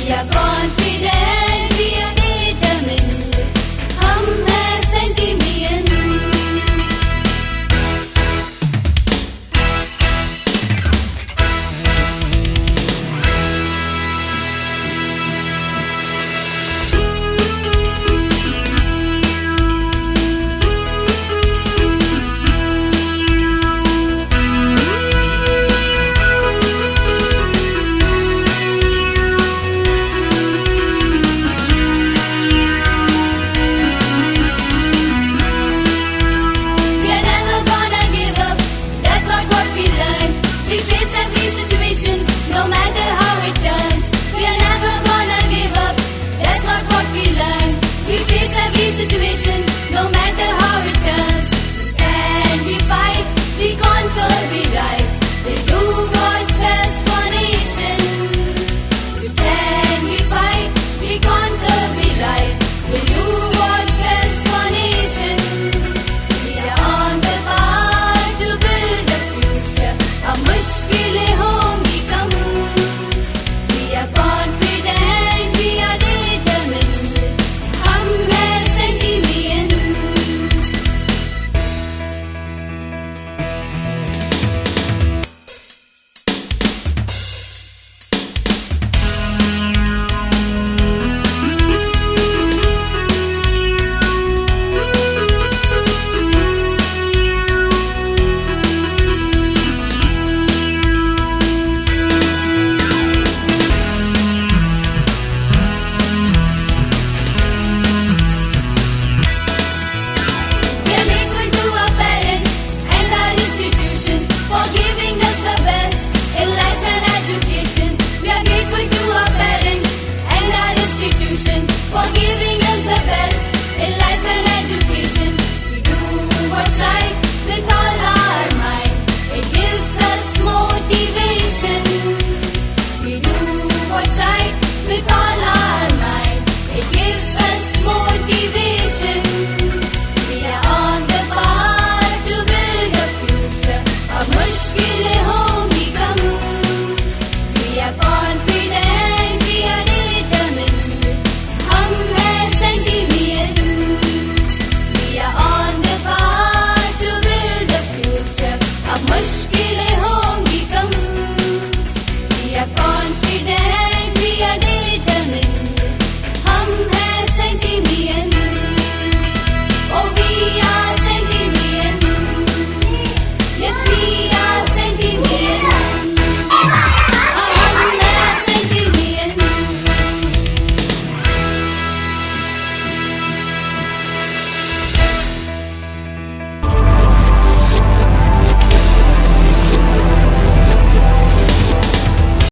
We are confident, we are determined. हम हैं सेंटिमियन. We face every situation, no matter how it turns. We are never gonna give up, that's not what we learn. We face every situation, no matter how it turns. We stand, we fight, we conquer, we rise. We do what's best for nation. We stand, we fight, we conquer, we rise. We do what's best for nation. We are on the path to build a future. अब मुश्किलें होंगी कम. We are confident, we are determined. हम हैं सेंटिमियन. For giving us the best in life and education. We are grateful to our parents and our institution. For giving us the best in life and education. We do what's right with all our might. It gives us motivation. We do what's right with all our might. It gives us motivation. We are on the path to build a future. अब मुश्किलें होंगी कम. We are confident, we are determined. हम हैं सेंटिमियन. We are on the path to build a future. अब मुश्किलें होंगी कम. We are confident, we are determined. हम हैं सेंटिमियन.